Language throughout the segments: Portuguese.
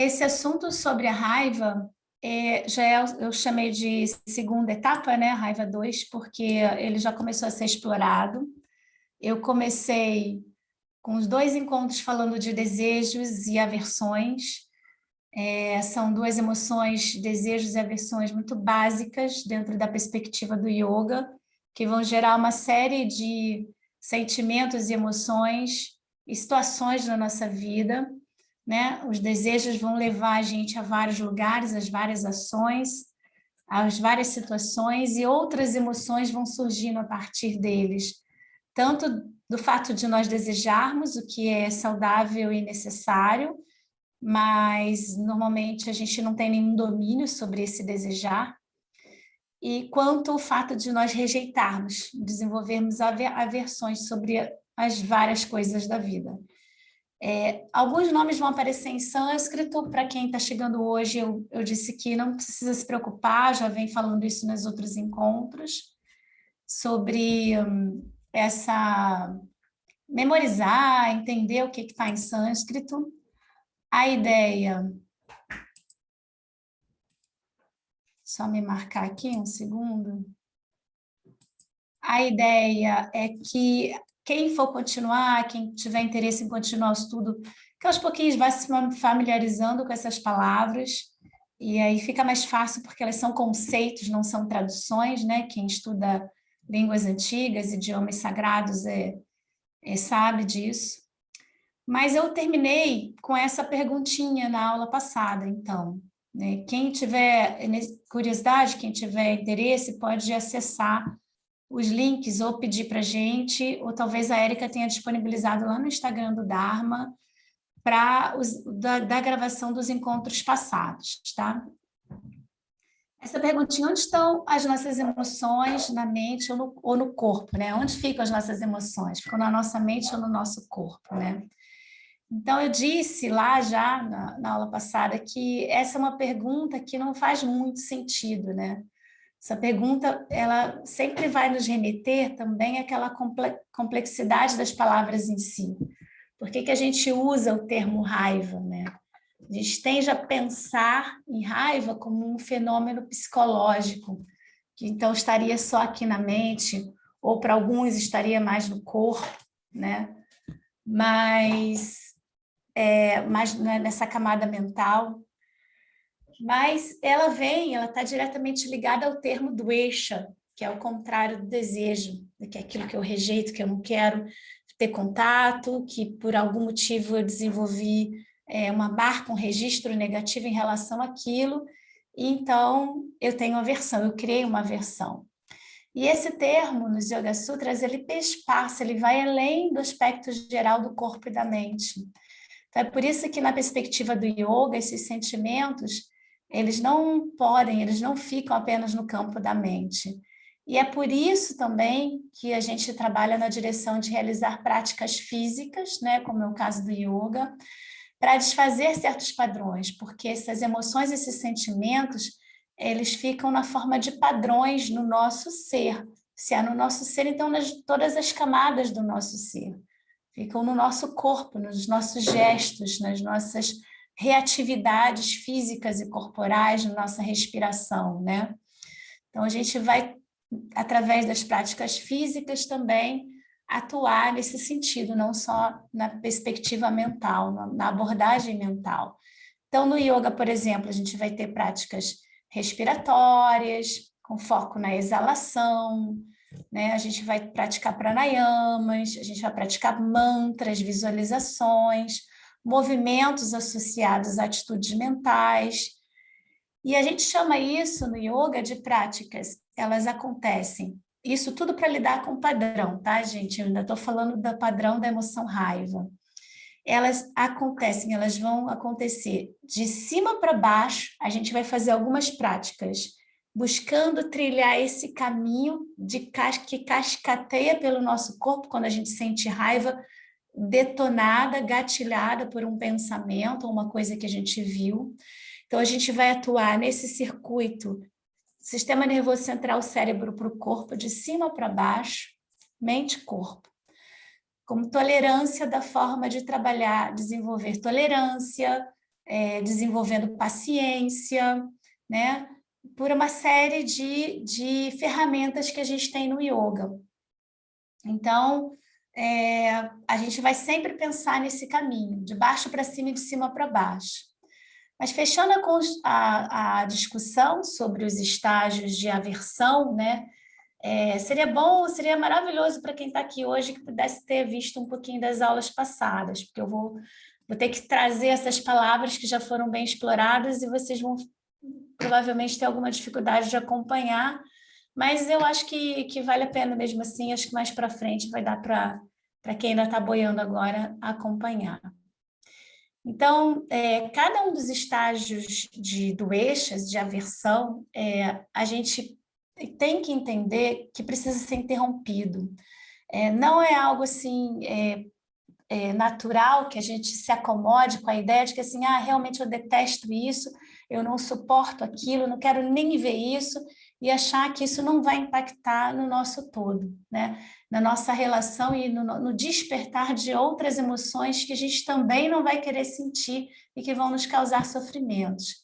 Esse assunto sobre a raiva eu chamei de segunda etapa, né? Raiva 2, porque ele já começou a ser explorado. Eu comecei com os dois encontros falando de desejos e aversões. São duas emoções, desejos e aversões muito básicas dentro da perspectiva do yoga, que vão gerar uma série de sentimentos e emoções e situações na nossa vida, né? Os desejos vão levar a gente a vários lugares, às várias ações, às várias situações, e outras emoções vão surgindo a partir deles, tanto do fato de nós desejarmos o que é saudável e necessário, mas normalmente a gente não tem nenhum domínio sobre esse desejar, e quanto o fato de nós rejeitarmos, desenvolvermos aversões sobre as várias coisas da vida. Alguns nomes vão aparecer em sânscrito. Para quem está chegando hoje, eu disse que não precisa se preocupar, já vem falando isso nos outros encontros, sobre essa memorizar, entender o que está em sânscrito. A ideia, só me marcar aqui um segundo. A ideia é que quem for continuar, quem tiver interesse em continuar o estudo, que aos pouquinhos vai se familiarizando com essas palavras, e aí fica mais fácil, porque elas são conceitos, não são traduções, né? Quem estuda línguas antigas, idiomas sagrados, sabe disso. Mas eu terminei com essa perguntinha na aula passada, então, né? Quem tiver curiosidade, quem tiver interesse, pode acessar os links ou pedir para a gente, ou talvez a Érica tenha disponibilizado lá no Instagram do Dharma, da gravação dos encontros passados, tá? Essa perguntinha, onde estão as nossas emoções na mente ou no corpo, né? Onde ficam as nossas emoções? Ficam na nossa mente ou no nosso corpo, né? Então, eu disse lá já na aula passada que essa é uma pergunta que não faz muito sentido, né? Essa pergunta, ela sempre vai nos remeter também àquela complexidade das palavras em si. Por que a gente usa o termo raiva, né? A gente tende a pensar em raiva como um fenômeno psicológico, que então estaria só aqui na mente, ou para alguns estaria mais no corpo, né? Mas mais nessa camada mental. Mas ela está diretamente ligada ao termo dvesha, que é o contrário do desejo, que é aquilo que eu rejeito, que eu não quero ter contato, que por algum motivo eu desenvolvi uma marca, um registro negativo em relação àquilo, e então eu tenho aversão, eu criei uma aversão. E esse termo, nos Yoga Sutras, ele perspassa, ele vai além do aspecto geral do corpo e da mente. Então, é por isso que na perspectiva do yoga, esses sentimentos, eles não ficam apenas no campo da mente. E é por isso também que a gente trabalha na direção de realizar práticas físicas, né, como é o caso do yoga, para desfazer certos padrões, porque essas emoções, esses sentimentos, eles ficam na forma de padrões no nosso ser. Se é no nosso ser, então todas as camadas do nosso ser. Ficam no nosso corpo, nos nossos gestos, nas nossas reatividades físicas e corporais, na nossa respiração, né? Então, a gente vai, através das práticas físicas também, atuar nesse sentido, não só na perspectiva mental, na abordagem mental. Então, no yoga, por exemplo, a gente vai ter práticas respiratórias, com foco na exalação, né? A gente vai praticar pranayamas, a gente vai praticar mantras, visualizações, movimentos associados a atitudes mentais. E a gente chama isso no yoga de práticas. Elas acontecem. Isso tudo para lidar com o padrão, tá, gente? Eu ainda estou falando do padrão da emoção raiva. Elas acontecem, elas vão acontecer de cima para baixo. A gente vai fazer algumas práticas buscando trilhar esse caminho que cascateia pelo nosso corpo quando a gente sente raiva detonada, gatilhada por um pensamento ou uma coisa que a gente viu. Então, a gente vai atuar nesse circuito, sistema nervoso central, cérebro para o corpo, de cima para baixo, mente-corpo, como tolerância da forma de trabalhar, desenvolver tolerância, desenvolvendo paciência, né? Por uma série de ferramentas que a gente tem no yoga. Então, a gente vai sempre pensar nesse caminho, de baixo para cima e de cima para baixo. Mas fechando a discussão sobre os estágios de aversão, né? Seria maravilhoso para quem está aqui hoje que pudesse ter visto um pouquinho das aulas passadas, porque eu vou ter que trazer essas palavras que já foram bem exploradas e vocês vão provavelmente ter alguma dificuldade de acompanhar, mas eu acho que vale a pena mesmo assim, acho que mais para frente vai dar para quem ainda está boiando agora acompanhar. Então, cada um dos estágios do eixas, de aversão, a gente tem que entender que precisa ser interrompido. Não é algo assim natural que a gente se acomode com a ideia de que assim, realmente eu detesto isso, eu não suporto aquilo, não quero nem ver isso, e achar que isso não vai impactar no nosso todo, né? Na nossa relação e no despertar de outras emoções que a gente também não vai querer sentir e que vão nos causar sofrimentos.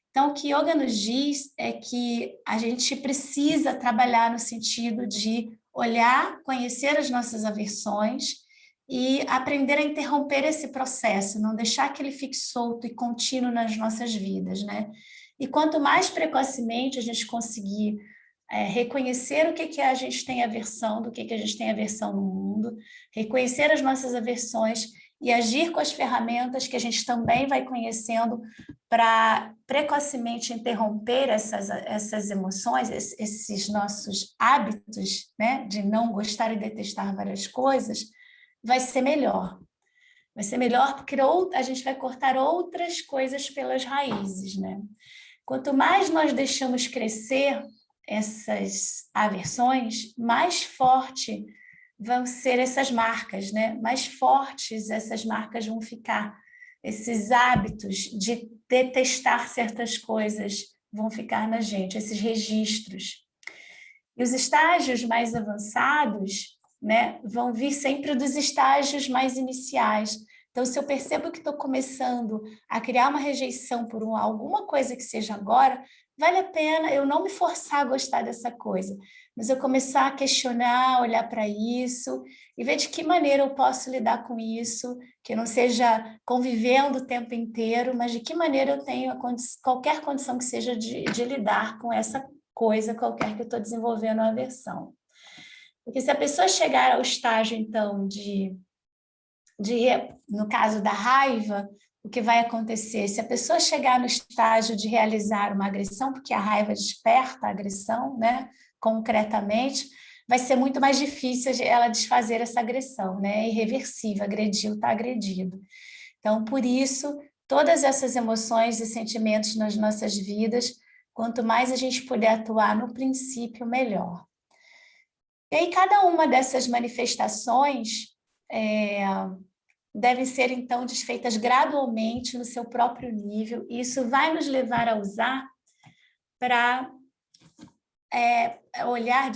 Então, o que yoga nos diz é que a gente precisa trabalhar no sentido de olhar, conhecer as nossas aversões e aprender a interromper esse processo, não deixar que ele fique solto e contínuo nas nossas vidas, né? E quanto mais precocemente a gente conseguir reconhecer o que a gente tem aversão, do que a gente tem aversão no mundo, reconhecer as nossas aversões e agir com as ferramentas que a gente também vai conhecendo para precocemente interromper essas emoções, esses nossos hábitos, né, de não gostar e detestar várias coisas, vai ser melhor. Vai ser melhor porque a gente vai cortar outras coisas pelas raízes, né? Quanto mais nós deixamos crescer essas aversões, mais forte vão ser essas marcas, né? Mais fortes essas marcas vão ficar. Esses hábitos de detestar certas coisas vão ficar na gente, esses registros. E os estágios mais avançados, né, vão vir sempre dos estágios mais iniciais. Então, se eu percebo que estou começando a criar uma rejeição por alguma coisa que seja agora, vale a pena eu não me forçar a gostar dessa coisa, mas eu começar a questionar, olhar para isso e ver de que maneira eu posso lidar com isso, que não seja convivendo o tempo inteiro, mas de que maneira eu tenho qualquer condição que seja de lidar com essa coisa qualquer que eu estou desenvolvendo a aversão. Porque se a pessoa chegar ao estágio, então, no caso da raiva, o que vai acontecer? Se a pessoa chegar no estágio de realizar uma agressão, porque a raiva desperta a agressão, né, concretamente, vai ser muito mais difícil ela desfazer essa agressão, né? É irreversível, agrediu, está agredido. Então, por isso, todas essas emoções e sentimentos nas nossas vidas, quanto mais a gente puder atuar no princípio, melhor. E aí, cada uma dessas manifestações devem ser, então, desfeitas gradualmente no seu próprio nível, e isso vai nos levar a usar para olhar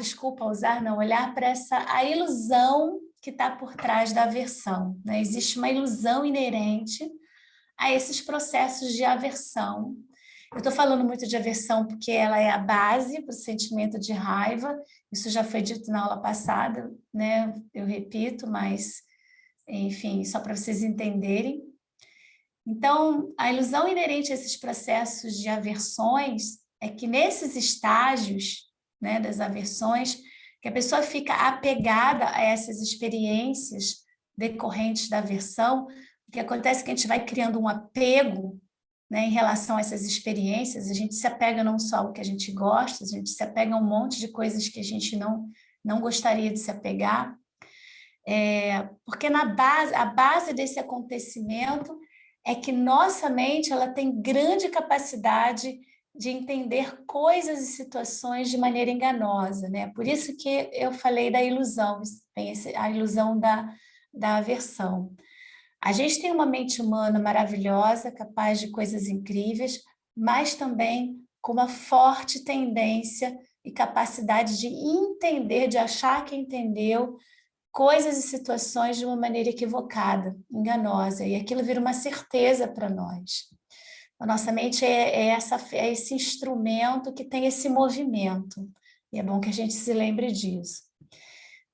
para a ilusão que está por trás da aversão, né? Existe uma ilusão inerente a esses processos de aversão. Eu estou falando muito de aversão porque ela é a base para o sentimento de raiva, isso já foi dito na aula passada, né? Eu repito, mas, enfim, só para vocês entenderem. Então, a ilusão inerente a esses processos de aversões é que nesses estágios, né, das aversões, que a pessoa fica apegada a essas experiências decorrentes da aversão, o que acontece é que a gente vai criando um apego, né, em relação a essas experiências, a gente se apega não só ao que a gente gosta, a gente se apega a um monte de coisas que a gente não gostaria de se apegar, porque a base desse acontecimento é que nossa mente ela tem grande capacidade de entender coisas e situações de maneira enganosa, né? Por isso que eu falei da ilusão, a ilusão da aversão. A gente tem uma mente humana maravilhosa, capaz de coisas incríveis, mas também com uma forte tendência e capacidade de entender, de achar que entendeu coisas e situações de uma maneira equivocada, enganosa, e aquilo vira uma certeza para nós. A nossa mente é esse instrumento que tem esse movimento. E é bom que a gente se lembre disso.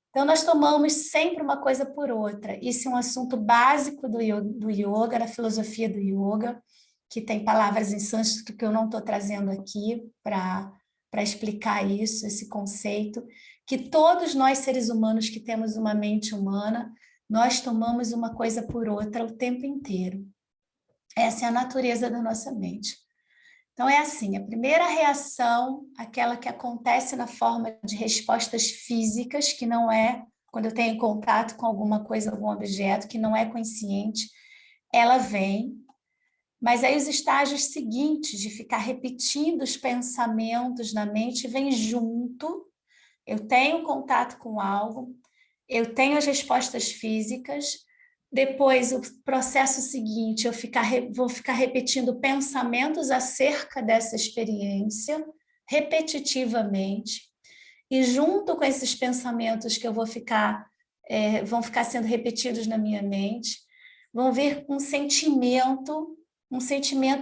Então, nós tomamos sempre uma coisa por outra. Isso é um assunto básico do yoga, da filosofia do yoga, que tem palavras em sânscrito que eu não estou trazendo aqui para explicar isso, esse conceito, que todos nós, seres humanos que temos uma mente humana, nós tomamos uma coisa por outra o tempo inteiro. Essa é a natureza da nossa mente. Então, é assim, a primeira reação, aquela que acontece na forma de respostas físicas, que não é quando eu tenho contato com alguma coisa, algum objeto, que não é consciente, ela vem, mas aí os estágios seguintes de ficar repetindo os pensamentos na mente vem junto, eu tenho contato com algo, eu tenho as respostas físicas, depois o processo seguinte, vou ficar repetindo pensamentos acerca dessa experiência, repetitivamente, e junto com esses pensamentos que eu vão ficar sendo repetidos na minha mente, vão vir um sentimento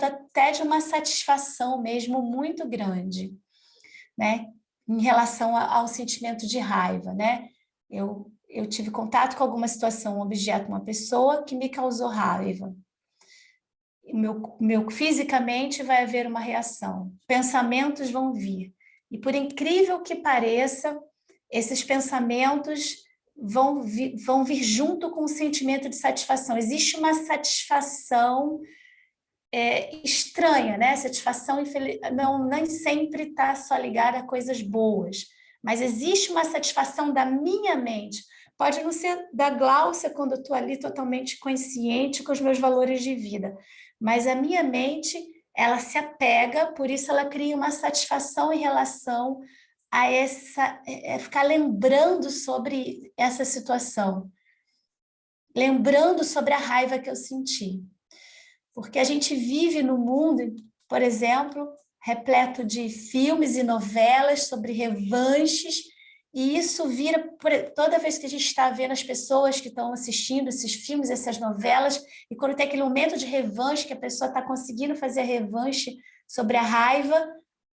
até de uma satisfação mesmo muito grande, né? Em relação ao sentimento de raiva, né? Eu tive contato com alguma situação, um objeto, uma pessoa que me causou raiva. Fisicamente vai haver uma reação, pensamentos vão vir. E por incrível que pareça, esses pensamentos vão vir junto com o sentimento de satisfação. Existe uma satisfação estranha, né? Satisfação nem sempre está só ligada a coisas boas, mas existe uma satisfação da minha mente. Pode não ser da Gláucia quando eu estou ali totalmente consciente com os meus valores de vida, mas a minha mente, ela se apega, por isso ela cria uma satisfação em relação a ficar lembrando sobre essa situação, lembrando sobre a raiva que eu senti. Porque a gente vive no mundo, por exemplo, repleto de filmes e novelas sobre revanches, e isso vira, toda vez que a gente está vendo as pessoas que estão assistindo esses filmes, essas novelas, e quando tem aquele momento de revanche, que a pessoa está conseguindo fazer a revanche sobre a raiva,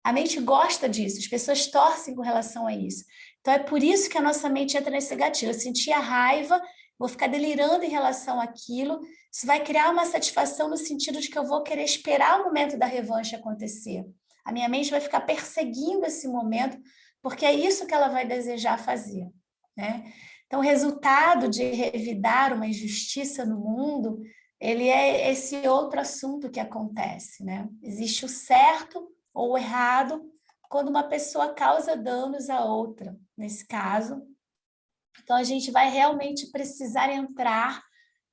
a mente gosta disso, as pessoas torcem com relação a isso. Então é por isso que a nossa mente entra nesse gatilho. Eu senti a raiva, vou ficar delirando em relação àquilo, isso vai criar uma satisfação no sentido de que eu vou querer esperar o momento da revanche acontecer. A minha mente vai ficar perseguindo esse momento, porque é isso que ela vai desejar fazer, né? Então, o resultado de revidar uma injustiça no mundo, ele é esse outro assunto que acontece, né? Existe o certo ou o errado quando uma pessoa causa danos a outra, nesse caso. Então, a gente vai realmente precisar entrar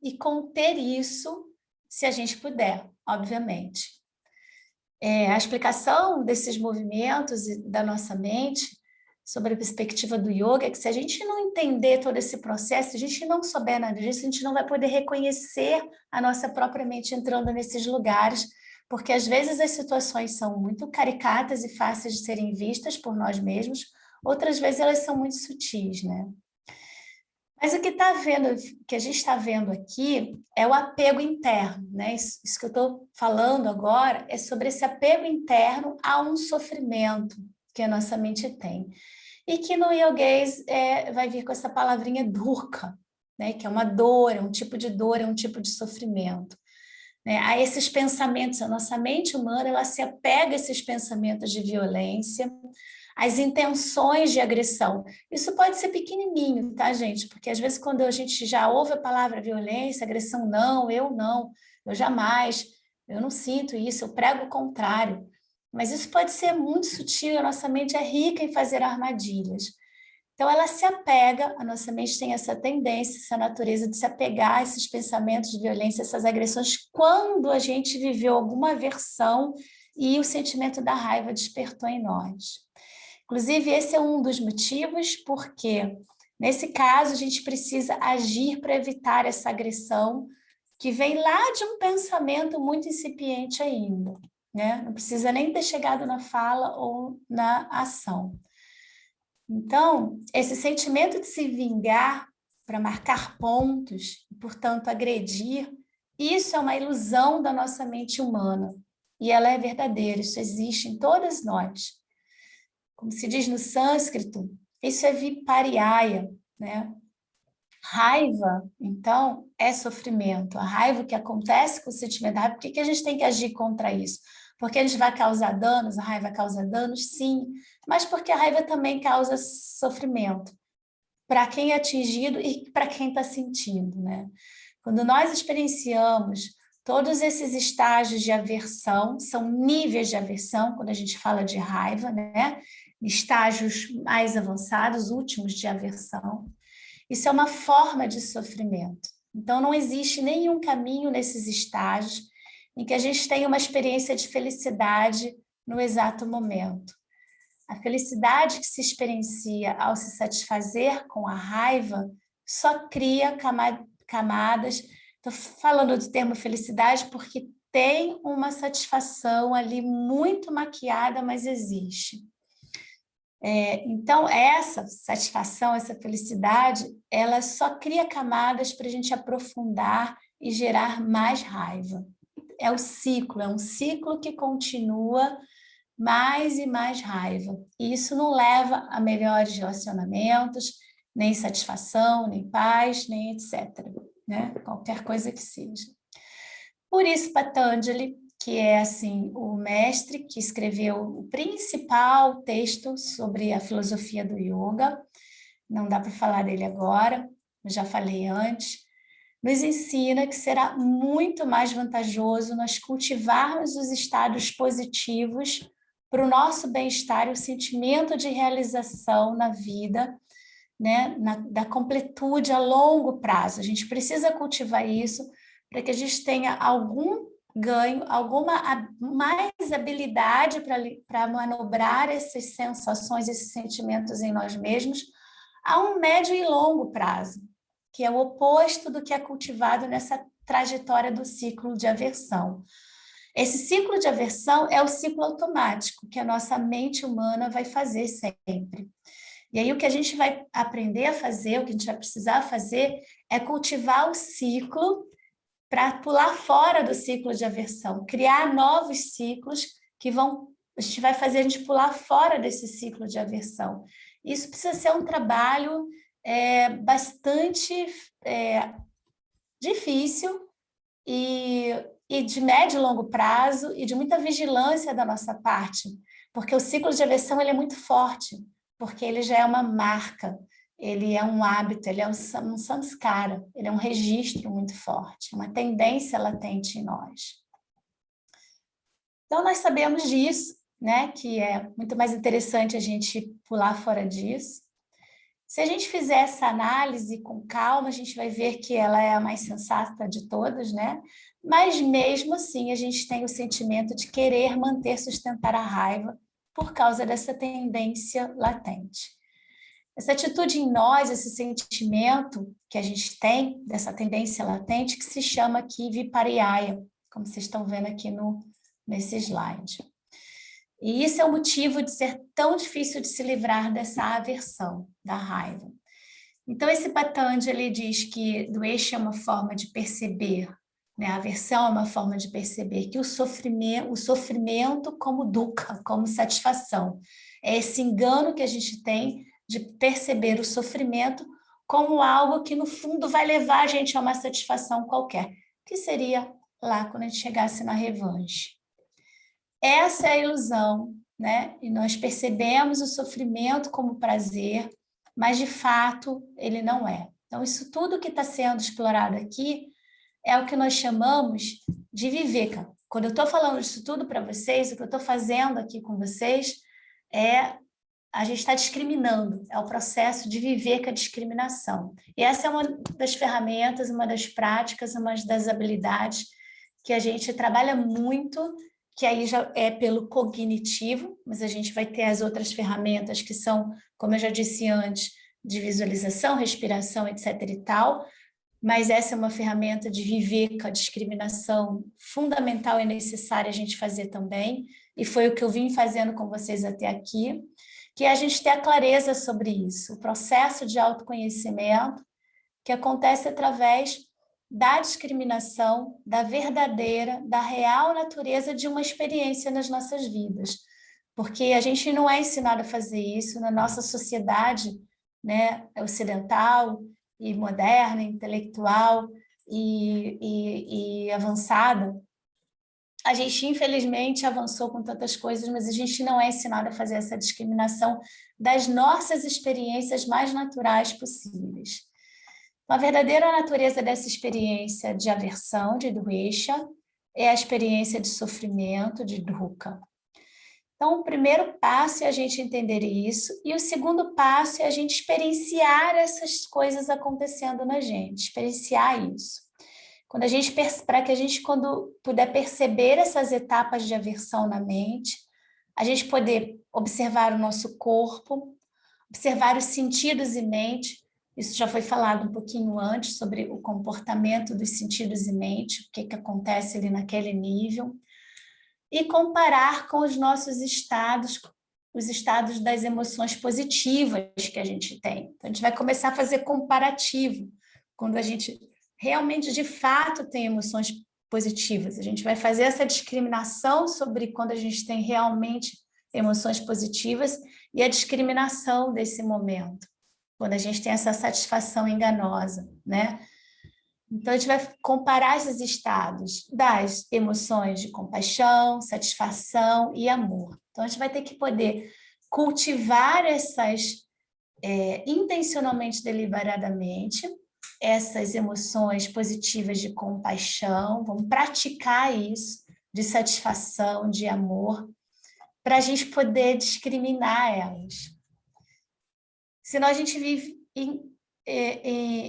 e conter isso, se a gente puder, obviamente. A explicação desses movimentos e da nossa mente, sobre a perspectiva do yoga, é que se a gente não entender todo esse processo, se a gente não souber nada disso, a gente não vai poder reconhecer a nossa própria mente entrando nesses lugares, porque às vezes as situações são muito caricatas e fáceis de serem vistas por nós mesmos, outras vezes elas são muito sutis, né? Mas o que a gente está vendo aqui é o apego interno, né? Isso que eu estou falando agora é sobre esse apego interno a um sofrimento que a nossa mente tem. E que no yoguês vai vir com essa palavrinha dukkha, né? Que é uma dor, é um tipo de dor, é um tipo de sofrimento. Né? A esses pensamentos, a nossa mente humana, ela se apega a esses pensamentos de violência, as intenções de agressão. Isso pode ser pequenininho, tá, gente? Porque às vezes quando a gente já ouve a palavra violência, agressão, não, eu jamais, eu não sinto isso, eu prego o contrário. Mas isso pode ser muito sutil, a nossa mente é rica em fazer armadilhas. Então ela se apega, a nossa mente tem essa tendência, essa natureza de se apegar a esses pensamentos de violência, essas agressões, quando a gente viveu alguma aversão e o sentimento da raiva despertou em nós. Inclusive, esse é um dos motivos porque, nesse caso, a gente precisa agir para evitar essa agressão que vem lá de um pensamento muito incipiente ainda, né? Não precisa nem ter chegado na fala ou na ação. Então, esse sentimento de se vingar para marcar pontos, e, portanto, agredir, isso é uma ilusão da nossa mente humana. e ela é verdadeira, isso existe em todas nós. Como se diz no sânscrito, isso é vipariyaya, né? Raiva, então, é sofrimento. A raiva que acontece com o sentimento da raiva, por que a gente tem que agir contra isso? Porque a gente vai causar danos, a raiva causa danos, sim, mas porque a raiva também causa sofrimento para quem é atingido e para quem está sentindo, né? Quando nós experienciamos todos esses estágios de aversão, são níveis de aversão, quando a gente fala de raiva, né? Estágios mais avançados, últimos de aversão. Isso é uma forma de sofrimento. Então, não existe nenhum caminho nesses estágios em que a gente tenha uma experiência de felicidade no exato momento. A felicidade que se experiencia ao se satisfazer com a raiva só cria camadas. Estou falando do termo felicidade porque tem uma satisfação ali muito maquiada, mas existe. Então, essa satisfação, essa felicidade, ela só cria camadas para a gente aprofundar e gerar mais raiva. É um ciclo que continua mais e mais raiva. E isso não leva a melhores relacionamentos, nem satisfação, nem paz, nem etc. Né? Qualquer coisa que seja. Por isso, Patanjali, que é assim o mestre que escreveu o principal texto sobre a filosofia do yoga, não dá para falar dele agora, eu já falei antes, nos ensina que será muito mais vantajoso nós cultivarmos os estados positivos para o nosso bem-estar e o sentimento de realização na vida, né, da completude a longo prazo. A gente precisa cultivar isso para que a gente tenha algum ganho, alguma mais habilidade para manobrar essas sensações, esses sentimentos em nós mesmos a um médio e longo prazo, que é o oposto do que é cultivado nessa trajetória do ciclo de aversão. Esse ciclo de aversão é o ciclo automático que a nossa mente humana vai fazer sempre. E aí o que a gente vai aprender a fazer, o que a gente vai precisar fazer é cultivar o ciclo para pular fora do ciclo de aversão, criar novos ciclos que a gente vai fazer a gente pular fora desse ciclo de aversão. Isso precisa ser um trabalho bastante difícil e de médio e longo prazo e de muita vigilância da nossa parte, porque o ciclo de aversão ele é muito forte, porque ele já é uma marca, ele é um hábito, ele é um samskara, ele é um registro muito forte, uma tendência latente em nós. Então, nós sabemos disso, né, que é muito mais interessante a gente pular fora disso. Se a gente fizer essa análise com calma, a gente vai ver que ela é a mais sensata de todas, né? Mas mesmo assim, a gente tem o sentimento de querer manter, sustentar a raiva por causa dessa tendência latente. Essa atitude em nós, esse sentimento que a gente tem, dessa tendência latente, que se chama aqui vipariyaya, como vocês estão vendo aqui nesse slide. E isso é o motivo de ser tão difícil de se livrar dessa aversão, da raiva. Então, esse Patanjali diz que Dvesha é uma forma de perceber, né? A aversão é uma forma de perceber que o sofrimento como dukkha, como satisfação. É esse engano que a gente tem de perceber o sofrimento como algo que, no fundo, vai levar a gente a uma satisfação qualquer, que seria lá quando a gente chegasse na revanche. Essa é a ilusão, né? E nós percebemos o sofrimento como prazer, mas de fato ele não é. Então, isso tudo que está sendo explorado aqui é o que nós chamamos de viveka. Quando eu estou falando disso tudo para vocês, o que eu estou fazendo aqui com vocês é a gente está discriminando, é o processo de viveka, discriminação. E essa é uma das ferramentas, uma das práticas, uma das habilidades que a gente trabalha muito, que aí já é pelo cognitivo, mas a gente vai ter as outras ferramentas que são, como eu já disse antes, de visualização, respiração, etc. e tal, mas essa é uma ferramenta de viver com a discriminação fundamental e necessária a gente fazer também, e foi o que eu vim fazendo com vocês até aqui, que é a gente ter a clareza sobre isso, o processo de autoconhecimento que acontece através da discriminação, da verdadeira, da real natureza de uma experiência nas nossas vidas. Porque a gente não é ensinado a fazer isso na nossa sociedade, né, ocidental e moderna, intelectual e avançada. A gente, infelizmente, avançou com tantas coisas, mas a gente não é ensinado a fazer essa discriminação das nossas experiências mais naturais possíveis. A verdadeira natureza dessa experiência de aversão, de dvesha, é a experiência de sofrimento, de dukkha. Então, o primeiro passo é a gente entender isso, e o segundo passo é a gente experienciar essas coisas acontecendo na gente, experienciar isso. Para que a gente, quando puder perceber essas etapas de aversão na mente, a gente poder observar o nosso corpo, observar os sentidos e mente. Isso já foi falado um pouquinho antes sobre o comportamento dos sentidos e mente, o que acontece ali naquele nível, e comparar com os nossos estados, os estados das emoções positivas que a gente tem. Então, a gente vai começar a fazer comparativo, quando a gente realmente, de fato, tem emoções positivas. A gente vai fazer essa discriminação sobre quando a gente tem realmente emoções positivas e a discriminação desse momento, quando a gente tem essa satisfação enganosa, né? Então, a gente vai comparar esses estados das emoções de compaixão, satisfação e amor. Então, a gente vai ter que poder cultivar essas intencionalmente, deliberadamente, essas emoções positivas de compaixão, vamos praticar isso, de satisfação, de amor, para a gente poder discriminar elas. Senão a gente vive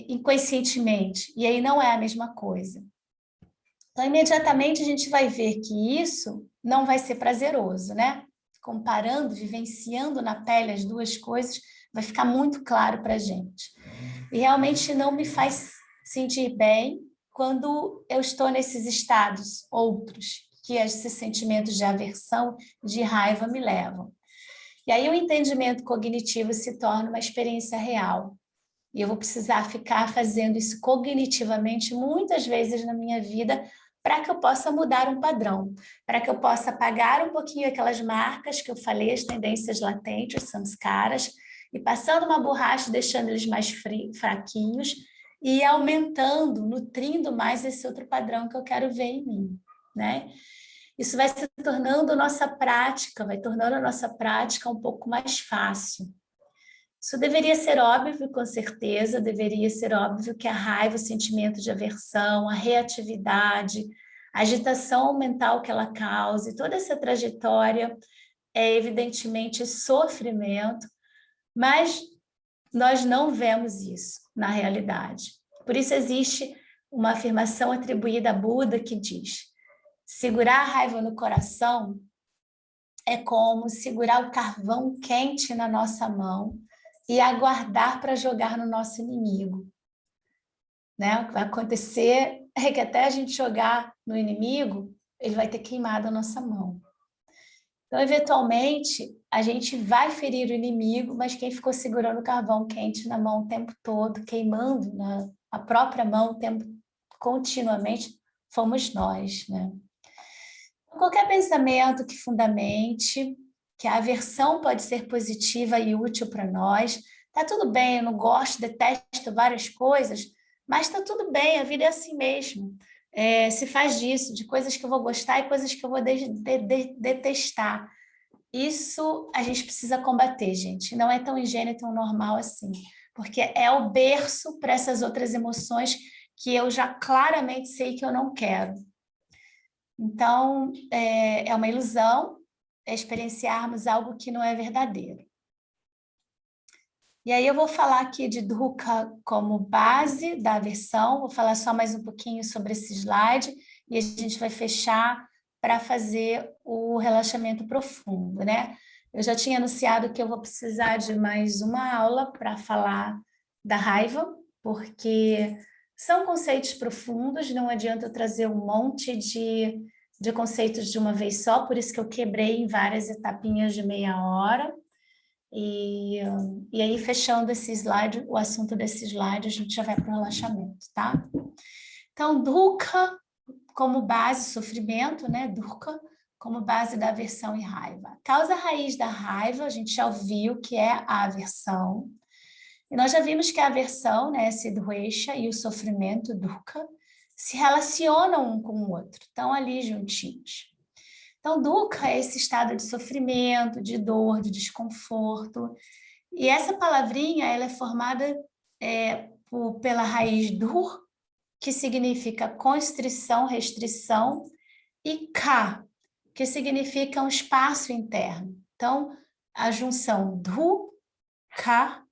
inconscientemente, e aí não é a mesma coisa. Então, imediatamente a gente vai ver que isso não vai ser prazeroso, né? Comparando, vivenciando na pele as duas coisas, vai ficar muito claro para a gente. E realmente não me faz sentir bem quando eu estou nesses estados outros, que esses sentimentos de aversão, de raiva me levam. E aí o entendimento cognitivo se torna uma experiência real. E eu vou precisar ficar fazendo isso cognitivamente muitas vezes na minha vida para que eu possa mudar um padrão, para que eu possa apagar um pouquinho aquelas marcas que eu falei, as tendências latentes, os samskaras, e passando uma borracha, deixando eles mais fraquinhos e aumentando, nutrindo mais esse outro padrão que eu quero ver em mim, né? Isso vai se tornando nossa prática, vai tornando a nossa prática um pouco mais fácil. Isso deveria ser óbvio, com certeza, deveria ser óbvio que a raiva, o sentimento de aversão, a reatividade, a agitação mental que ela causa, e toda essa trajetória é evidentemente sofrimento, mas nós não vemos isso na realidade. Por isso existe uma afirmação atribuída a Buda que diz: segurar a raiva no coração é como segurar o carvão quente na nossa mão e aguardar para jogar no nosso inimigo. Né? O que vai acontecer é que até a gente jogar no inimigo, ele vai ter queimado a nossa mão. Então, eventualmente, a gente vai ferir o inimigo, mas quem ficou segurando o carvão quente na mão o tempo todo, queimando a própria mão continuamente, fomos nós, né? Qualquer pensamento que fundamente que a aversão pode ser positiva e útil para nós. Tá tudo bem, eu não gosto, detesto várias coisas, mas tá tudo bem, a vida é assim mesmo. Se faz disso, de coisas que eu vou gostar e coisas que eu vou detestar. Isso a gente precisa combater, gente. Não é tão ingênuo e tão normal assim, porque é o berço para essas outras emoções que eu já claramente sei que eu não quero. Então, é uma ilusão experienciarmos algo que não é verdadeiro. E aí eu vou falar aqui de dukkha como base da aversão, vou falar só mais um pouquinho sobre esse slide, e a gente vai fechar para fazer o relaxamento profundo, né? Eu já tinha anunciado que eu vou precisar de mais uma aula para falar da raiva, porque são conceitos profundos, não adianta eu trazer um monte de conceitos de uma vez só, por isso que eu quebrei em várias etapinhas de meia hora. E aí, fechando esse slide, o assunto desse slide, a gente já vai para o relaxamento, tá? Então, dukkha como base, sofrimento, né? Dukkha como base da aversão e raiva. A causa raiz da raiva, a gente já viu que é a aversão. E nós já vimos que a aversão, né, esse dvesha e o sofrimento, dukkha, se relacionam um com o outro, estão ali juntinhos. Então, dukkha é esse estado de sofrimento, de dor, de desconforto. E essa palavrinha, ela é formada pela raiz dur, que significa constrição, restrição, e ka, que significa um espaço interno. Então, a junção du, ka,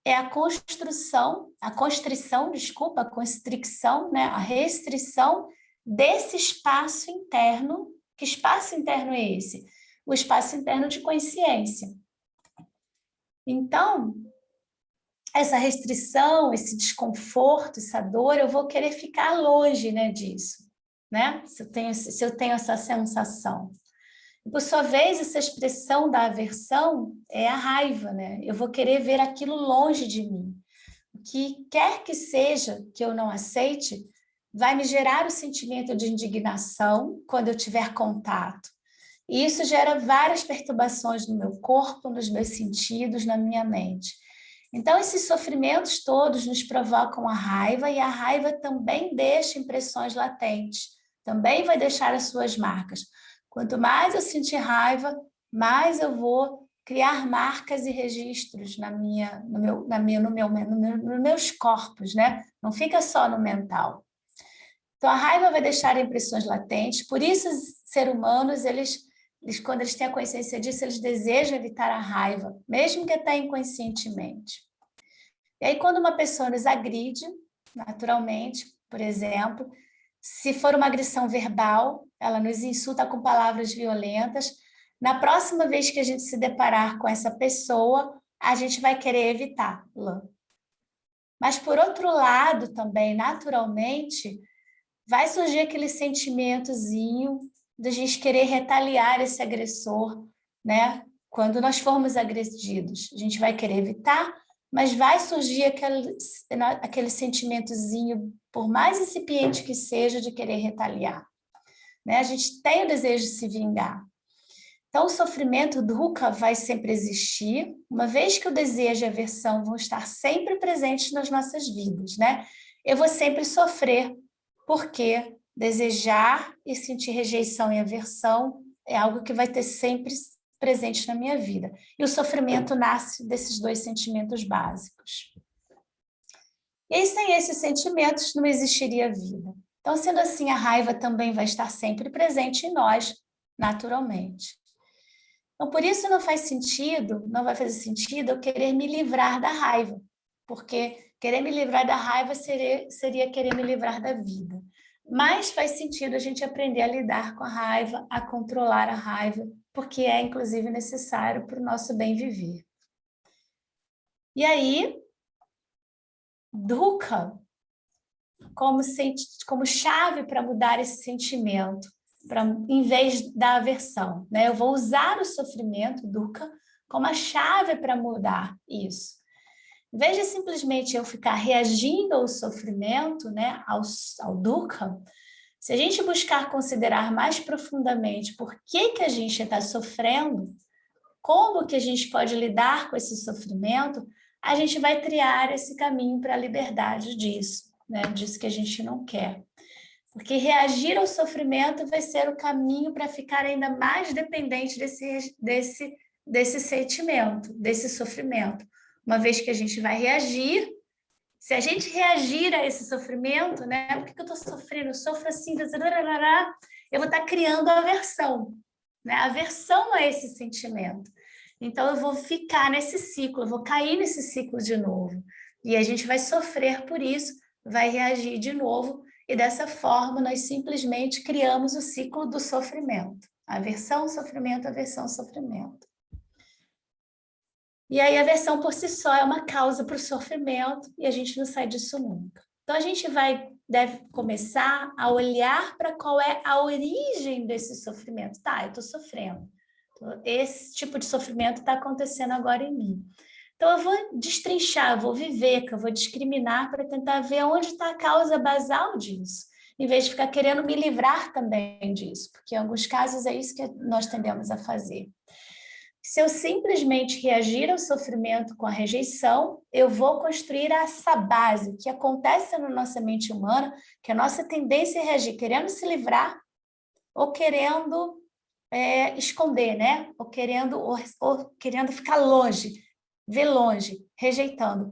é a constrição, a constricção, né? A restrição desse espaço interno. Que espaço interno é esse? O espaço interno de consciência. Então, essa restrição, esse desconforto, essa dor, eu vou querer ficar longe, né, disso, né? Se eu tenho essa sensação. Por sua vez, essa expressão da aversão é a raiva, né? Eu vou querer ver aquilo longe de mim. O que quer que seja que eu não aceite, vai me gerar o sentimento de indignação quando eu tiver contato. E isso gera várias perturbações no meu corpo, nos meus sentidos, na minha mente. Então, esses sofrimentos todos nos provocam a raiva, e a raiva também deixa impressões latentes, também vai deixar as suas marcas. Quanto mais eu sentir raiva, mais eu vou criar marcas e registros nos meus corpos, né? Não fica só no mental. Então, a raiva vai deixar impressões latentes, por isso os seres humanos, quando eles têm a consciência disso, eles desejam evitar a raiva, mesmo que até inconscientemente. E aí, quando uma pessoa nos agride, naturalmente, por exemplo, se for uma agressão verbal, ela nos insulta com palavras violentas, na próxima vez que a gente se deparar com essa pessoa, a gente vai querer evitá-la. Mas, por outro lado, também, naturalmente, vai surgir aquele sentimentozinho de a gente querer retaliar esse agressor, né? Quando nós formos agredidos, a gente vai querer evitar, mas vai surgir aquele sentimentozinho, por mais incipiente que seja, de querer retaliar, né? A gente tem o desejo de se vingar. Então, o sofrimento dukkha vai sempre existir, uma vez que o desejo e a aversão vão estar sempre presentes nas nossas vidas, né? Eu vou sempre sofrer, porque desejar e sentir rejeição e aversão é algo que vai ter sempre presente na minha vida. E o sofrimento nasce desses dois sentimentos básicos. E sem esses sentimentos não existiria vida. Então, sendo assim, a raiva também vai estar sempre presente em nós, naturalmente. Então, por isso não vai fazer sentido eu querer me livrar da raiva, porque querer me livrar da raiva seria querer me livrar da vida. Mas faz sentido a gente aprender a lidar com a raiva, a controlar a raiva, porque é, inclusive, necessário para o nosso bem viver. E aí, dukkha, como chave para mudar esse sentimento, em vez da aversão, né? Eu vou usar o sofrimento, dukkha, como a chave para mudar isso. Em vez de simplesmente eu ficar reagindo ao sofrimento, né, ao dukkha, se a gente buscar considerar mais profundamente por que a gente está sofrendo, como que a gente pode lidar com esse sofrimento, a gente vai triar esse caminho para a liberdade disso, né, disso que a gente não quer. Porque reagir ao sofrimento vai ser o caminho para ficar ainda mais dependente desse sentimento, desse sofrimento. Uma vez que a gente vai reagir, se a gente reagir a esse sofrimento, né? Por que eu estou sofrendo? Eu sofro assim, eu vou estar criando aversão, né? Aversão a esse sentimento. Então, eu vou ficar nesse ciclo, eu vou cair nesse ciclo de novo. E a gente vai sofrer por isso, vai reagir de novo, e dessa forma nós simplesmente criamos o ciclo do sofrimento. Aversão, sofrimento, aversão, sofrimento. E aí a aversão por si só é uma causa para o sofrimento e a gente não sai disso nunca. Então a gente deve começar a olhar para qual é a origem desse sofrimento. Tá, eu estou sofrendo. Esse tipo de sofrimento está acontecendo agora em mim. Então, eu vou destrinchar, vou viver, eu vou discriminar para tentar ver onde está a causa basal disso, em vez de ficar querendo me livrar também disso, porque em alguns casos é isso que nós tendemos a fazer. Se eu simplesmente reagir ao sofrimento com a rejeição, eu vou construir essa base. O que acontece na nossa mente humana, que a nossa tendência é reagir querendo se livrar ou querendo esconder, né? Ou querendo ficar longe, ver longe, rejeitando.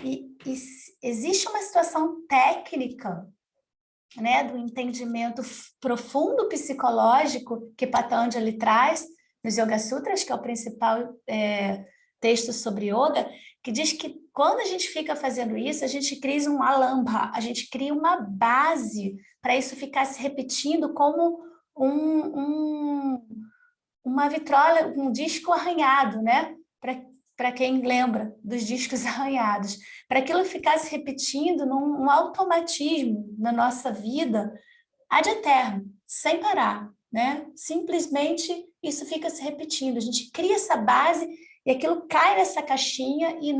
E existe uma situação técnica, né, do entendimento profundo psicológico que Patanjali traz nos Yoga Sutras, que é o principal texto sobre yoga, que diz que quando a gente fica fazendo isso, a gente cria um alambha, a gente cria uma base para isso ficar se repetindo como uma vitrola, um disco arranhado, né? Para quem lembra dos discos arranhados, para aquilo ficar se repetindo num automatismo na nossa vida ad eterno, sem parar, né? Simplesmente isso fica se repetindo, a gente cria essa base e aquilo cai nessa caixinha e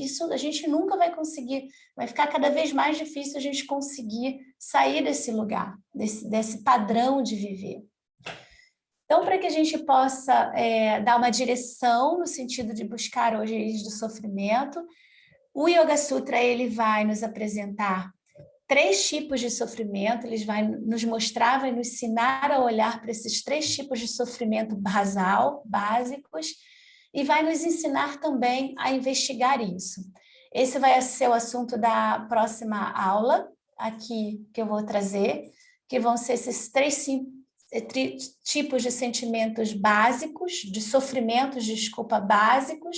isso a gente nunca vai conseguir, vai ficar cada vez mais difícil a gente conseguir sair desse lugar, desse padrão de viver. Então, para que a gente possa dar uma direção no sentido de buscar origens do sofrimento, o Yoga Sutra ele vai nos apresentar 3 tipos de sofrimento, ele vai nos mostrar, vai nos ensinar a olhar para esses 3 tipos de sofrimento basal, básicos, e vai nos ensinar também a investigar isso. Esse vai ser o assunto da próxima aula, aqui que eu vou trazer, que vão ser esses 3 tipos de sentimentos básicos, de sofrimentos, desculpa, básicos,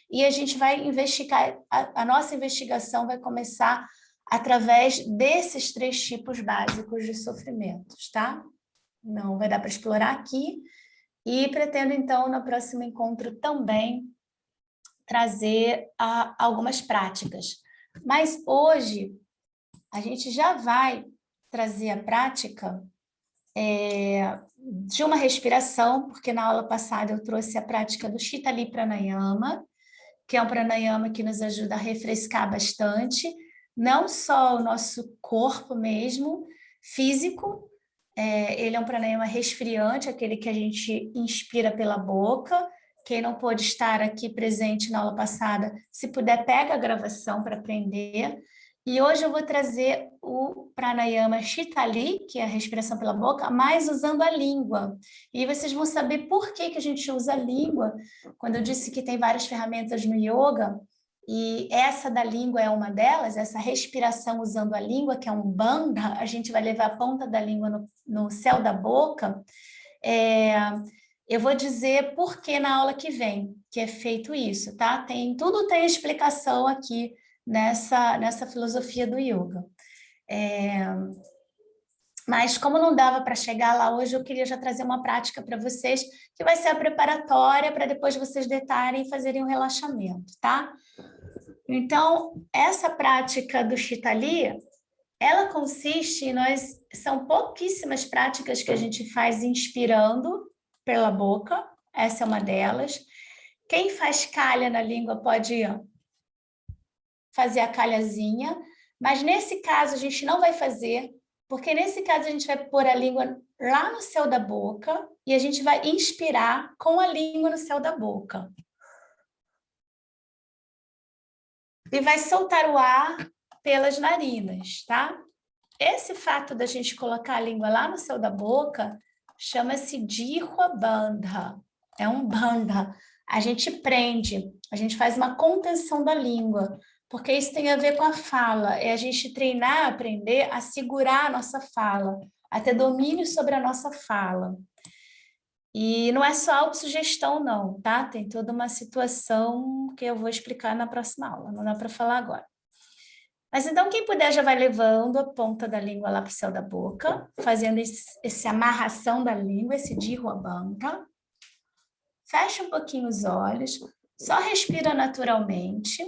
e a gente vai investigar, a nossa investigação vai começar através desses 3 tipos básicos de sofrimentos, tá? Não vai dar para explorar aqui, e pretendo, então, no próximo encontro também trazer algumas práticas. Mas hoje, a gente já vai trazer a prática de uma respiração, porque na aula passada eu trouxe a prática do Shitali Pranayama, que é um pranayama que nos ajuda a refrescar bastante, não só o nosso corpo mesmo, físico, ele é um pranayama resfriante, aquele que a gente inspira pela boca. Quem não pôde estar aqui presente na aula passada, se puder, pega a gravação para aprender. E hoje eu vou trazer o pranayama Shitali, que é a respiração pela boca, mas usando a língua. E vocês vão saber por que a gente usa a língua. Quando eu disse que tem várias ferramentas no yoga, e essa da língua é uma delas, essa respiração usando a língua, que é um bandha, a gente vai levar a ponta da língua no céu da boca. Eu vou dizer por que na aula que vem, que é feito isso, tá? Tudo tem explicação aqui nessa filosofia do yoga. Mas como não dava para chegar lá hoje, eu queria já trazer uma prática para vocês, que vai ser a preparatória para depois vocês deitarem e fazerem um relaxamento, tá? Então, essa prática do Shitali, ela consiste são pouquíssimas práticas que a gente faz inspirando pela boca, essa é uma delas. Quem faz calha na língua pode fazer a calhazinha, mas nesse caso a gente não vai fazer, porque nesse caso a gente vai pôr a língua lá no céu da boca e a gente vai inspirar com a língua no céu da boca. E vai soltar o ar pelas narinas, tá? Esse fato da gente colocar a língua lá no céu da boca chama-se Jihva Bandha. É um bandha. A gente prende, a gente faz uma contenção da língua, porque isso tem a ver com a fala. É a gente treinar, aprender a segurar a nossa fala, a ter domínio sobre a nossa fala. E não é só autossugestão, não, tá? Tem toda uma situação que eu vou explicar na próxima aula, não dá para falar agora. Mas então, quem puder já vai levando a ponta da língua lá para o céu da boca, fazendo essa amarração da língua, esse Jihva Bandha. Fecha um pouquinho os olhos, só respira naturalmente.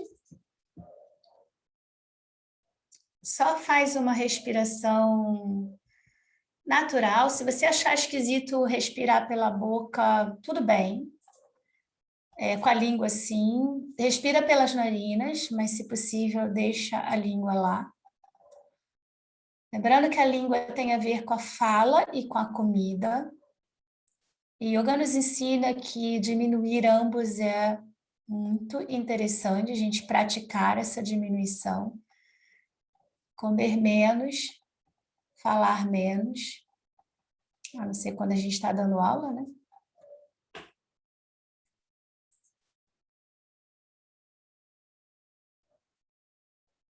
Só faz uma respiração natural. Se você achar esquisito respirar pela boca, tudo bem. com a língua assim. Respira pelas narinas, mas se possível, deixa a língua lá. Lembrando que a língua tem a ver com a fala e com a comida. E Yoga nos ensina que diminuir ambos é muito interessante, a gente praticar essa diminuição. Comer menos, falar menos, a não ser quando a gente está dando aula, né?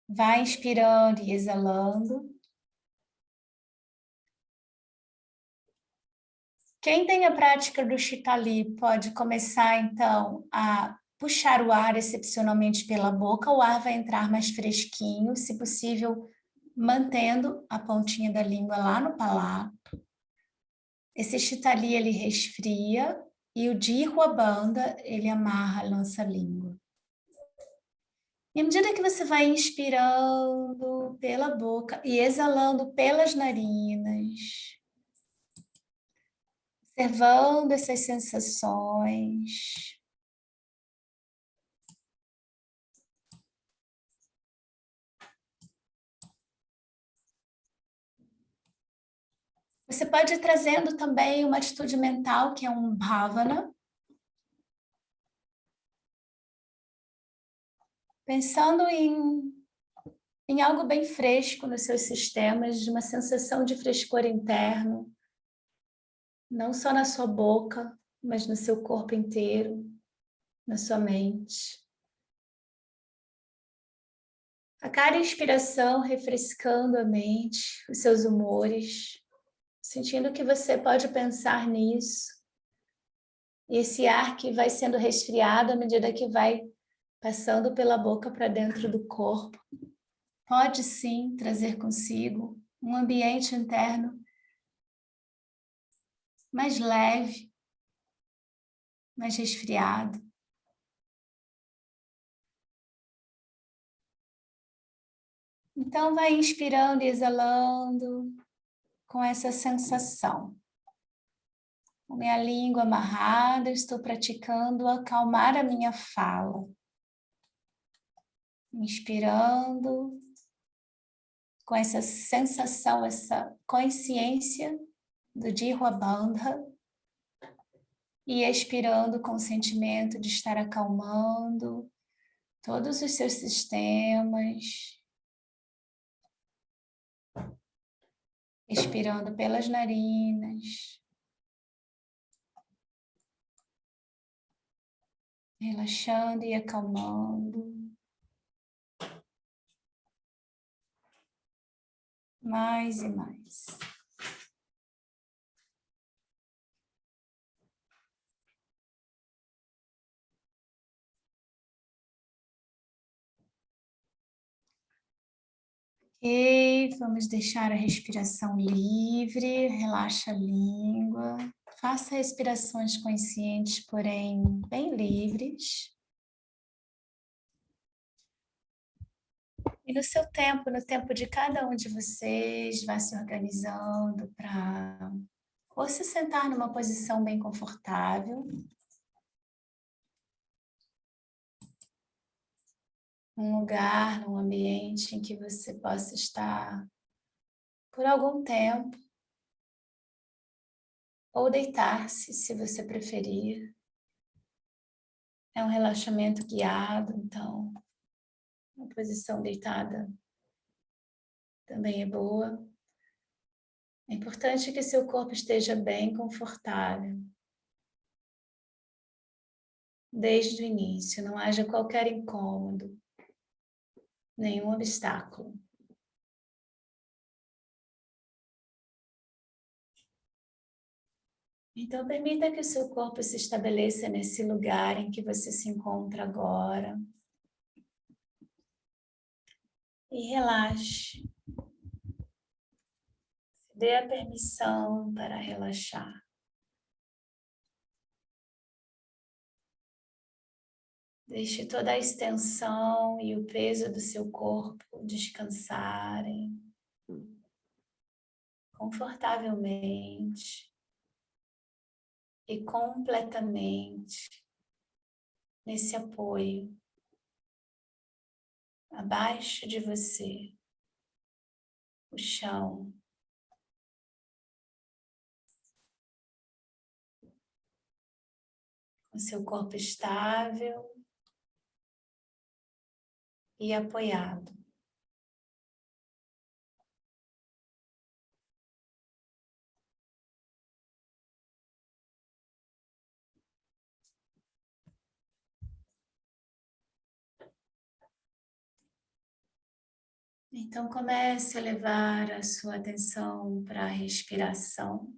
Vai inspirando e exalando. Quem tem a prática do Shitali pode começar, então, a puxar o ar excepcionalmente pela boca. O ar vai entrar mais fresquinho, se possível, mantendo a pontinha da língua lá no palato. Esse Shitali, ele resfria, e o Dirwa Bandha, ele amarra a nossa língua. E à medida que você vai inspirando pela boca e exalando pelas narinas, observando essas sensações, você pode ir trazendo também uma atitude mental, que é um bhavana, pensando em algo bem fresco nos seus sistemas, de uma sensação de frescor interno, não só na sua boca, mas no seu corpo inteiro, na sua mente. A cada inspiração refrescando a mente, os seus humores, sentindo que você pode pensar nisso. E esse ar que vai sendo resfriado à medida que vai passando pela boca para dentro do corpo, pode sim trazer consigo um ambiente interno mais leve, mais resfriado. Então vai inspirando e exalando com essa sensação. Com minha língua amarrada, estou praticando acalmar a minha fala. Inspirando com essa sensação, essa consciência do Dirwa Bandha, e expirando com o sentimento de estar acalmando todos os seus sistemas, expirando pelas narinas, relaxando e acalmando. Mais e mais. Ok, vamos deixar a respiração livre, relaxa a língua. Faça respirações conscientes, porém bem livres. E no seu tempo, no tempo de cada um de vocês, vá se organizando para ou se sentar numa posição bem confortável, num lugar, num ambiente em que você possa estar por algum tempo, ou deitar-se, se você preferir. É um relaxamento guiado, então uma posição deitada também é boa. É importante que seu corpo esteja bem confortável. Desde o início, não haja qualquer incômodo, nenhum obstáculo. Então, permita que o seu corpo se estabeleça nesse lugar em que você se encontra agora. E relaxe. Dê a permissão para relaxar. Deixe toda a extensão e o peso do seu corpo descansarem confortavelmente e completamente nesse apoio, abaixo de você, o chão. Com seu corpo estável e apoiado. Então comece a levar a sua atenção para a respiração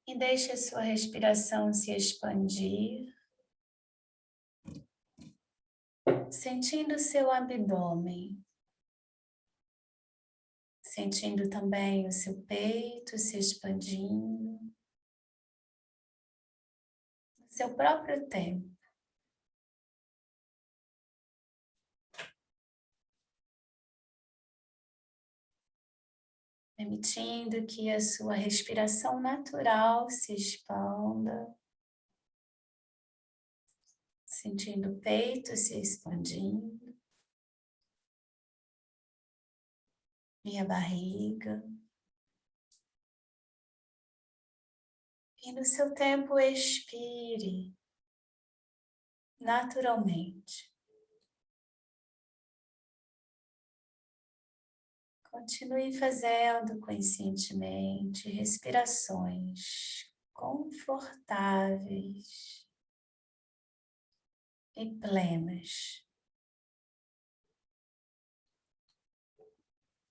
e deixe a sua respiração se expandir, sentindo o seu abdômen, sentindo também o seu peito se expandindo, no seu próprio tempo. Permitindo que a sua respiração natural se expanda, sentindo o peito se expandindo e a barriga. E no seu tempo expire naturalmente. Continue fazendo conscientemente respirações confortáveis e plenas,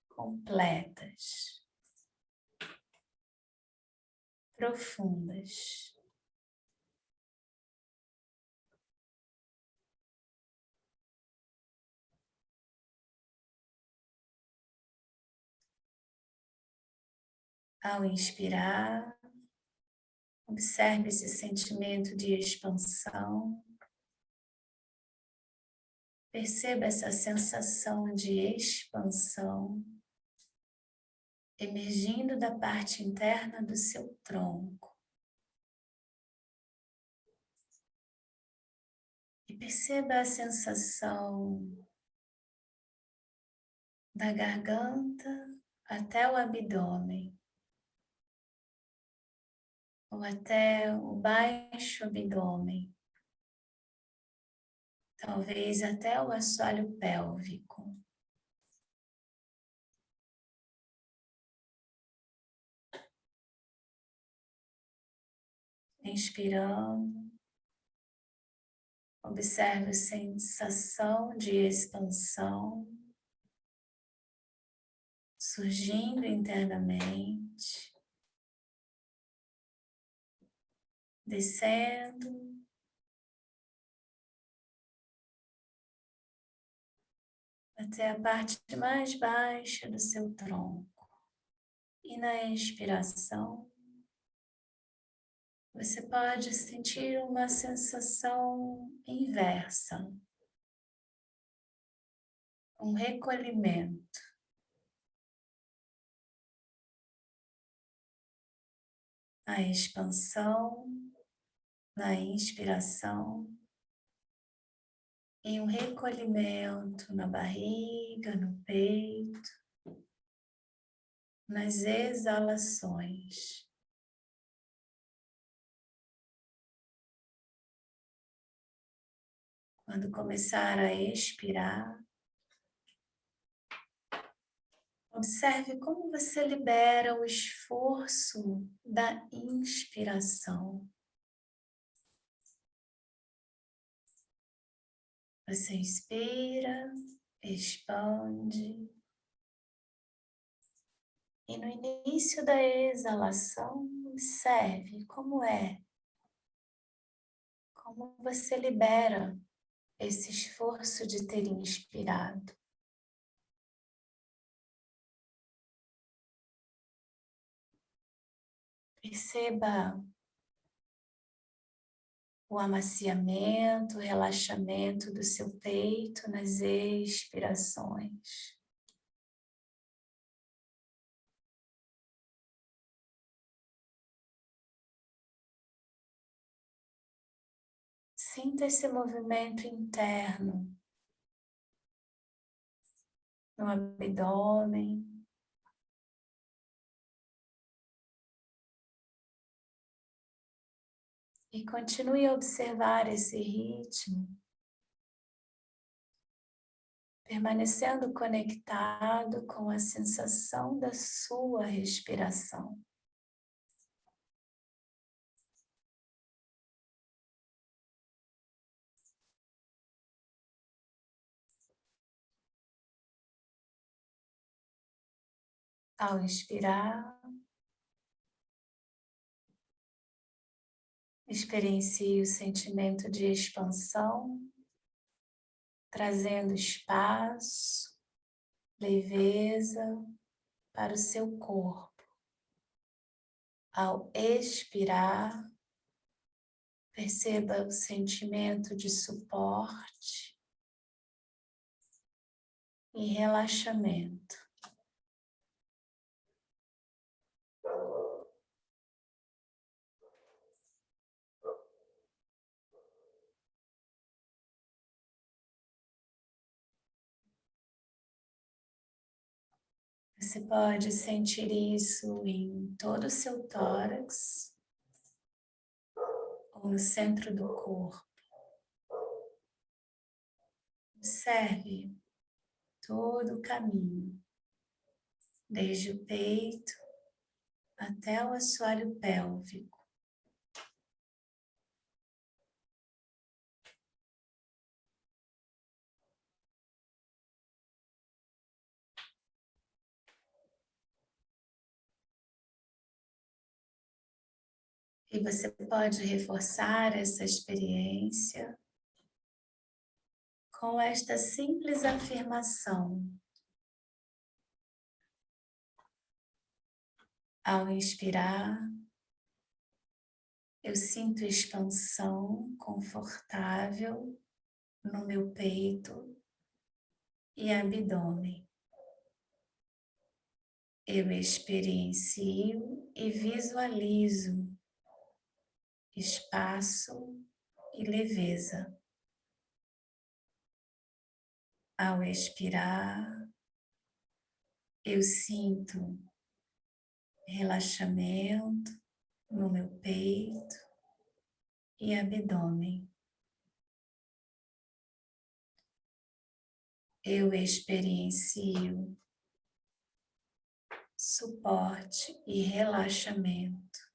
completas, profundas. Ao inspirar, observe esse sentimento de expansão. Perceba essa sensação de expansão emergindo da parte interna do seu tronco. E perceba a sensação da garganta até o abdômen, ou até o baixo abdômen, talvez até o assoalho pélvico. Inspirando, observe a sensação de expansão surgindo internamente, descendo, até a parte mais baixa do seu tronco. E na expiração, você pode sentir uma sensação inversa, um recolhimento. A expansão, na inspiração, e um recolhimento na barriga, no peito, nas exalações. Quando começar a expirar, observe como você libera o esforço da inspiração. Você inspira, expande. E no início da exalação, observe como é. Como você libera esse esforço de ter inspirado. Perceba o amaciamento, o relaxamento do seu peito nas expirações. Sinta esse movimento interno no abdômen. E continue a observar esse ritmo, permanecendo conectado com a sensação da sua respiração. Ao inspirar, experiencie o sentimento de expansão, trazendo espaço, leveza para o seu corpo. Ao expirar, perceba o sentimento de suporte e relaxamento. Você pode sentir isso em todo o seu tórax ou no centro do corpo. Observe todo o caminho, desde o peito até o assoalho pélvico. E você pode reforçar essa experiência com esta simples afirmação. Ao inspirar, eu sinto expansão confortável no meu peito e abdômen. Eu experiencio e visualizo espaço e leveza. Ao expirar, eu sinto relaxamento no meu peito e abdômen. Eu experiencio suporte e relaxamento.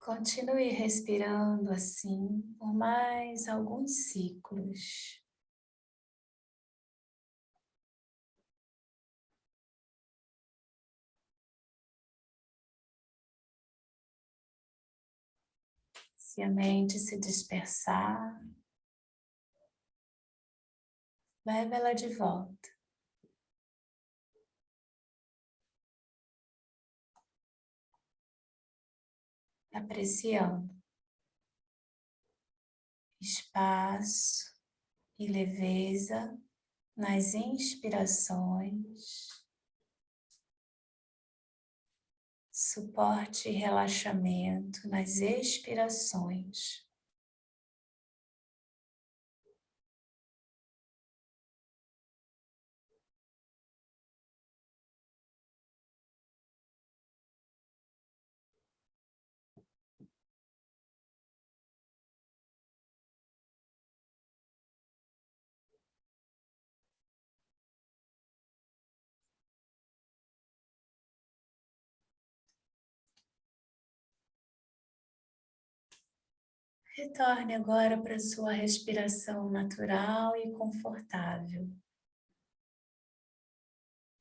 Continue respirando assim por mais alguns ciclos. Se a mente se dispersar, leve ela de volta. Apreciando espaço e leveza nas inspirações, suporte e relaxamento nas expirações. Retorne agora para a sua respiração natural e confortável.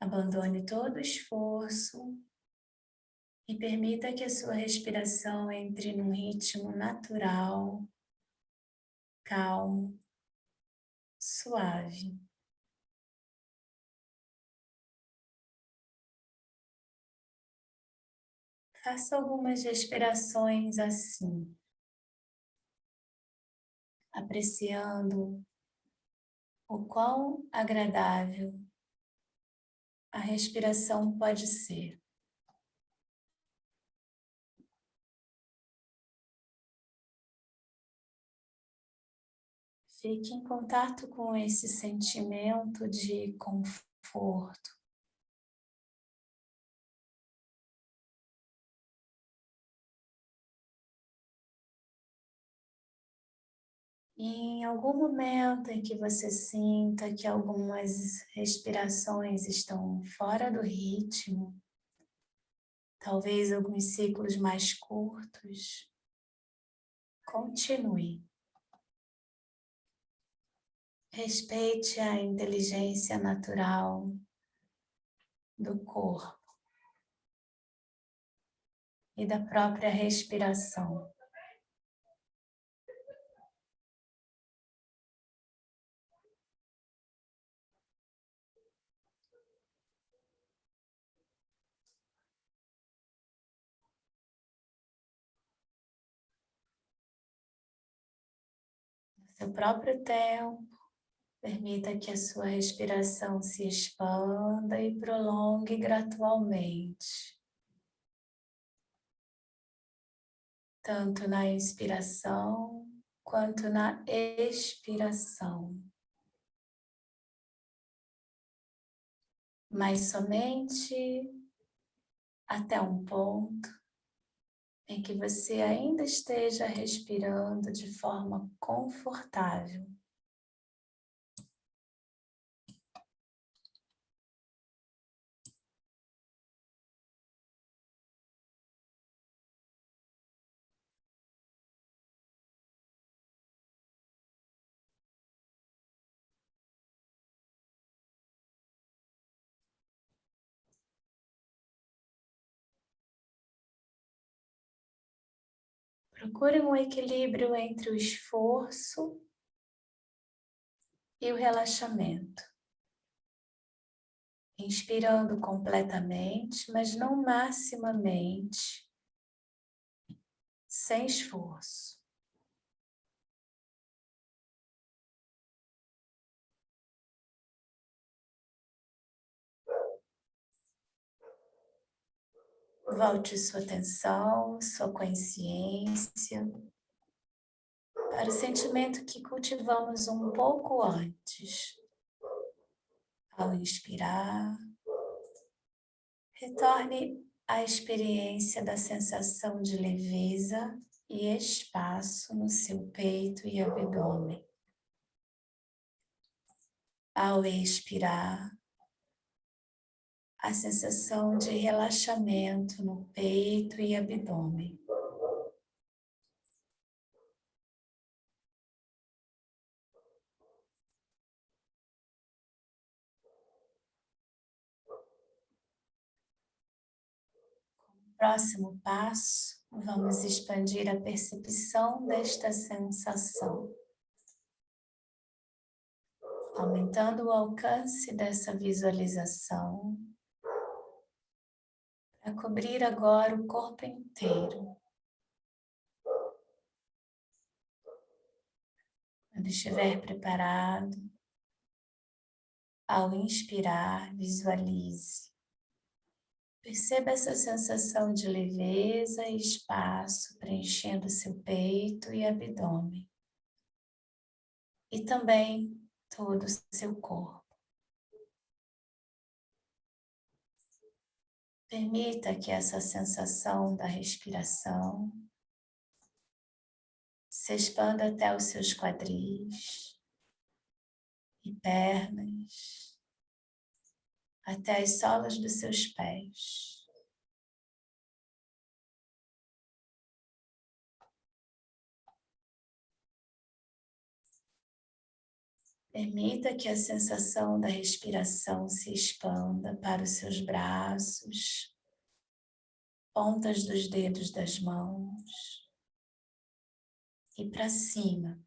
Abandone todo o esforço e permita que a sua respiração entre num ritmo natural, calmo, suave. Faça algumas respirações assim, apreciando o quão agradável a respiração pode ser. Fique em contato com esse sentimento de conforto. E em algum momento em que você sinta que algumas respirações estão fora do ritmo, talvez alguns ciclos mais curtos, continue. Respeite a inteligência natural do corpo e da própria respiração. No seu próprio tempo, permita que a sua respiração se expanda e prolongue gradualmente, tanto na inspiração quanto na expiração. Mas somente até um ponto em que você ainda esteja respirando de forma confortável. Procure um equilíbrio entre o esforço e o relaxamento. Inspirando completamente, mas não maximamente, sem esforço. Volte sua atenção, sua consciência para o sentimento que cultivamos um pouco antes. Ao inspirar, retorne à experiência da sensação de leveza e espaço no seu peito e abdômen. Ao expirar, a sensação de relaxamento no peito e abdômen. Próximo passo, vamos expandir a percepção desta sensação, aumentando o alcance dessa visualização, para cobrir agora o corpo inteiro. Quando estiver preparado, ao inspirar, visualize. Perceba essa sensação de leveza e espaço preenchendo seu peito e abdômen. E também todo o seu corpo. Permita que essa sensação da respiração se expanda até os seus quadris e pernas, até as solas dos seus pés. Permita que a sensação da respiração se expanda para os seus braços, pontas dos dedos das mãos e para cima,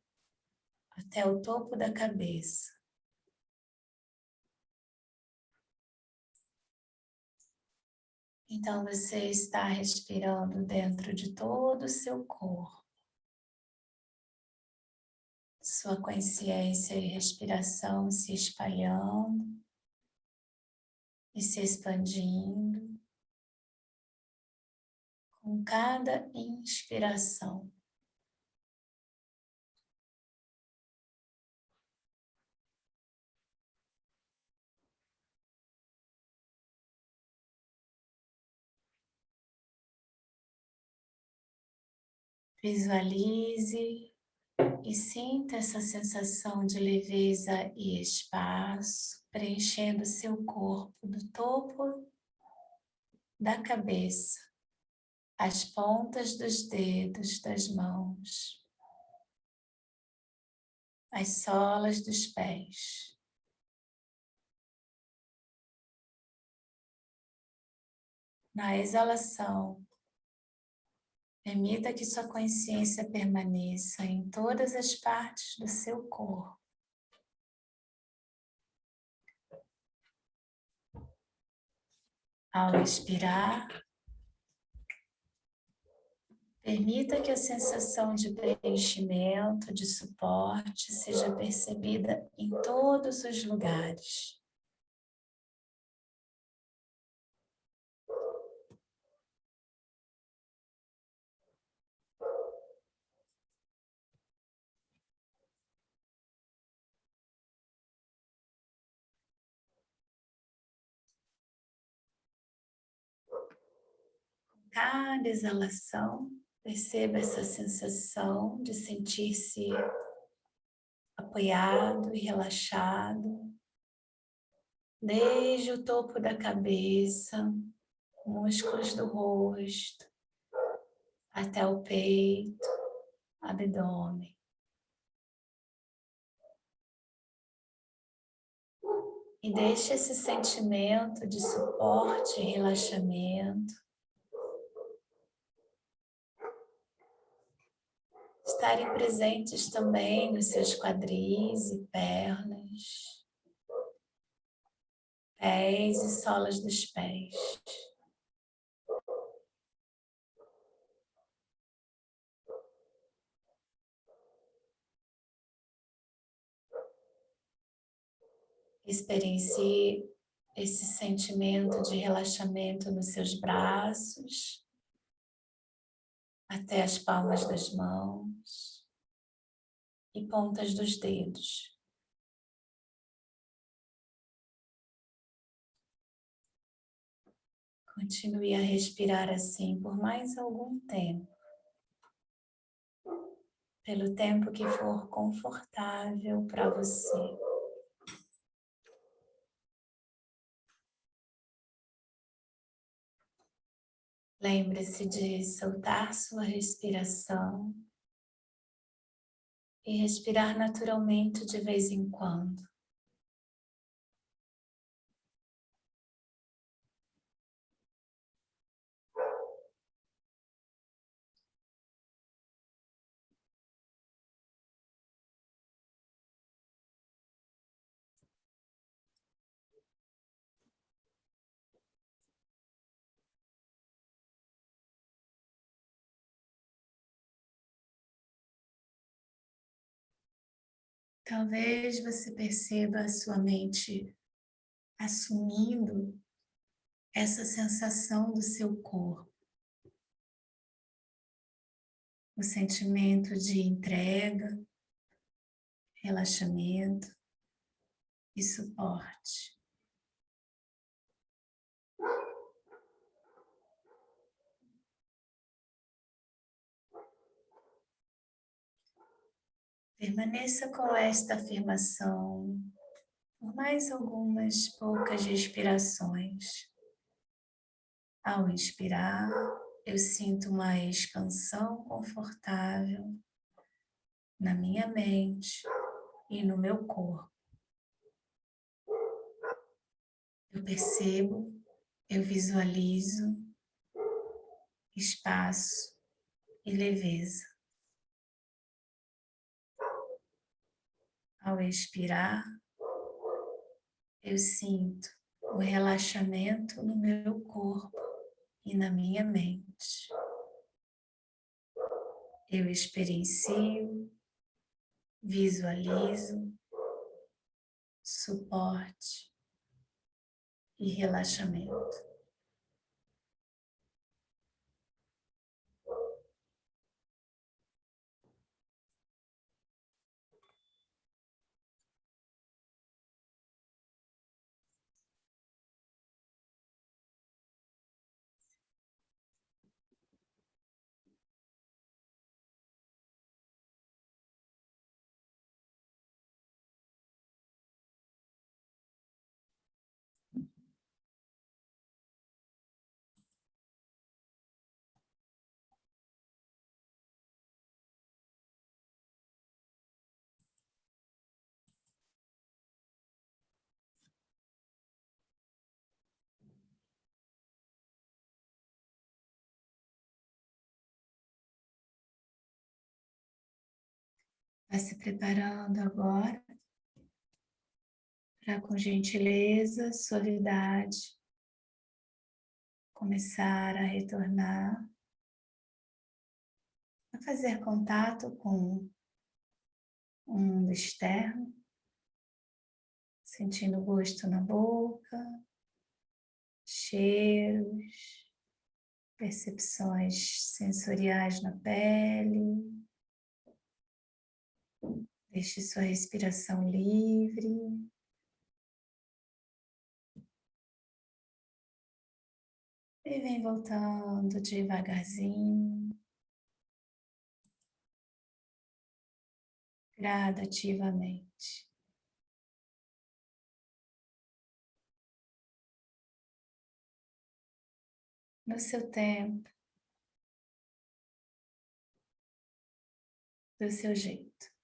até o topo da cabeça. Então você está respirando dentro de todo o seu corpo, sua consciência e respiração se espalhando e se expandindo com cada inspiração. Visualize e sinta essa sensação de leveza e espaço preenchendo seu corpo do topo da cabeça, as pontas dos dedos das mãos, as solas dos pés. Na exalação, permita que sua consciência permaneça em todas as partes do seu corpo. Ao expirar, permita que a sensação de preenchimento, de suporte, seja percebida em todos os lugares. Cada exalação, perceba essa sensação de sentir-se apoiado e relaxado, desde o topo da cabeça, músculos do rosto, até o peito, abdômen. E deixe esse sentimento de suporte e relaxamento estarem presentes também nos seus quadris e pernas, pés e solas dos pés. Experiencie esse sentimento de relaxamento nos seus braços, até as palmas das mãos e pontas dos dedos. Continue a respirar assim por mais algum tempo, pelo tempo que for confortável para você. Lembre-se de soltar sua respiração e respirar naturalmente de vez em quando. Talvez você perceba a sua mente assumindo essa sensação do seu corpo. O sentimento de entrega, relaxamento e suporte. Permaneça com esta afirmação por mais algumas poucas respirações. Ao inspirar, eu sinto uma expansão confortável na minha mente e no meu corpo. Eu percebo, eu visualizo espaço e leveza. Ao expirar, eu sinto o relaxamento no meu corpo e na minha mente. Eu experiencio visualizo suporte e relaxamento. Vai se preparando agora para, com gentileza, suavidade, começar a retornar, a fazer contato com o mundo externo, sentindo gosto na boca, cheiros, percepções sensoriais na pele. Deixe sua respiração livre. E vem voltando devagarzinho, gradativamente. No seu tempo, do seu jeito.